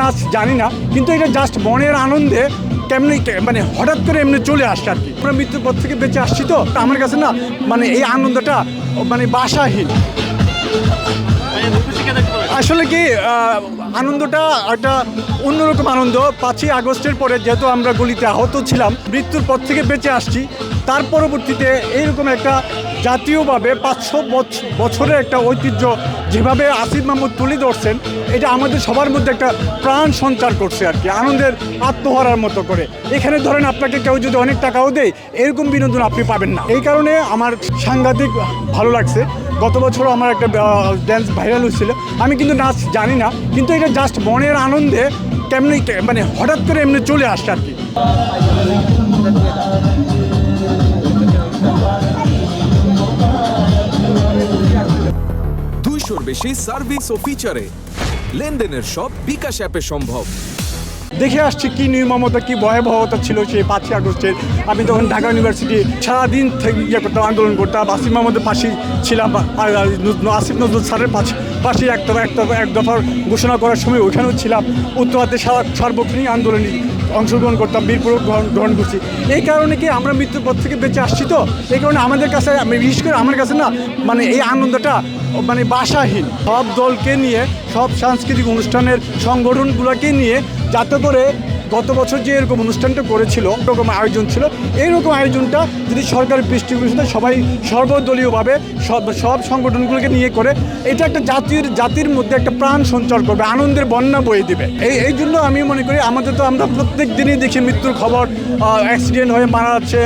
নাচ জানি না, কিন্তু এটা জাস্ট মনের আনন্দে কেমনি মানে হঠাৎ করে এমনি চলে আসছে আর কি। আমরা মৃত্যুর পর থেকে বেঁচে আসছি, তো আমার কাছে না মানে এই আনন্দটা মানে ভাষাহীন। আসলে কি আনন্দটা একটা অন্যরকম আনন্দ। 5ই আগস্টের পরে যেহেতু আমরা গুলিতে আহত ছিলাম, মৃত্যুর পর থেকে বেঁচে আসছি, তার পরবর্তীতে এইরকম একটা জাতীয়ভাবে 500 বছরের একটা ঐতিহ্য যেভাবে আসিফ মাহমুদ তুলে ধরছেন, এটা আমাদের সবার মধ্যে একটা প্রাণ সঞ্চার করছে আর কি, আনন্দের আত্মহারার মতো করে। এখানে ধরেন আপনাকে কেউ যদি অনেক টাকাও দেয়, এরকম বিনোদন আপনি পাবেন না। এই কারণে আমার সাংঘাতিক ভালো লাগছে। গত বছরও আমার একটা ড্যান্স ভাইরাল হয়েছিল। আমি কিন্তু নাচ জানি না, কিন্তু এটা জাস্ট মনের আনন্দে কেমনি মানে হঠাৎ করে এমনি চলে আসছে আর কি। 200-র বেশি সার্ভিস ও ফিচারে লেনদেনের সব বিকাশ অ্যাপে সম্ভব। দেখে আসছি কি নির্মমতা, কি ভয়াবহতা ছিল সেই 5ই আগস্টের। আমি তখন ঢাকা ইউনিভার্সিটি সারাদিন থেকে করতাম, আন্দোলন করতাম। আসিফ মাহমুদের পাশেই ছিলাম, আসিফ নজরুল স্যারের পাশে এক দফার ঘোষণা করার সময় ওইখানেও ছিলাম। উত্তরাতে সার্বক্ষণিক আন্দোলনে অংশগ্রহণ করতাম, বীরপুরক গ্রহণ করছি। এই কারণে কি আমরা মৃত্যুর পর থেকে বেঁচে আসছি, তো এই কারণে আমাদের কাছে বিশেষ করে আমার কাছে না মানে এই আনন্দটা মানে ভাষাহীন। সব দলকে নিয়ে, সব সাংস্কৃতিক অনুষ্ঠানের সংগঠনগুলোকে নিয়ে, যাতে করে গত বছর যে এরকম অনুষ্ঠানটা করেছিল, এরকম আয়োজন ছিল, এইরকম আয়োজনটা যদি সরকারের পৃষ্ঠপোষকতায় সবাই সর্বদলীয়ভাবে সব সংগঠনগুলোকে নিয়ে করে, এটা একটা জাতির মধ্যে একটা প্রাণ সঞ্চার করবে, আনন্দের বন্যা বয়ে দেবে। এই জন্য আমি মনে করি আমাদের তো আমরা প্রত্যেক দিনই দেখি মৃত্যুর খবর, অ্যাক্সিডেন্ট হয়ে মারা যাচ্ছে,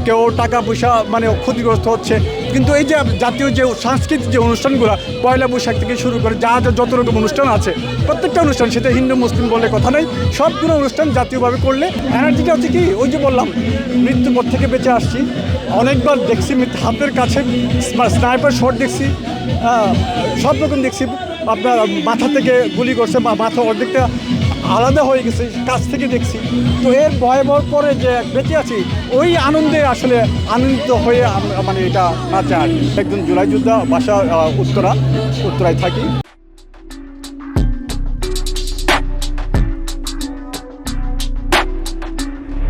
কেউ টাকা পয়সা মানে ক্ষতিগ্রস্ত হচ্ছে। কিন্তু এই যে জাতীয় যে সাংস্কৃতিক যে অনুষ্ঠানগুলো, পয়লা বৈশাখ থেকে শুরু করে যত রকম অনুষ্ঠান আছে, প্রত্যেকটা অনুষ্ঠান, সেটা হিন্দু মুসলিম বলে কথা নেই, সবগুলো অনুষ্ঠান জাতীয়ভাবে করলে এনার্জিটা হচ্ছে কি, ওই যে বললাম মৃত্যুর পর থেকে বেঁচে আসছি। অনেকবার দেখছি হাতের কাছে স্নাইপার শট দেখছি, সব রকম দেখছি। আপনার মাথা থেকে গুলি করছে বা মাথা অর্ধেকটা আলাদা হয়ে গেছে, কাছ থেকে দেখছি। তো এর ভয়াবহ পরে যে বেঁচে আছি, ওই আনন্দে আসলে আনন্দিত হয়ে মানে এটা নাচা আর কি। একজন জুলাই যোদ্ধা, বাসা উত্তরায় থাকি।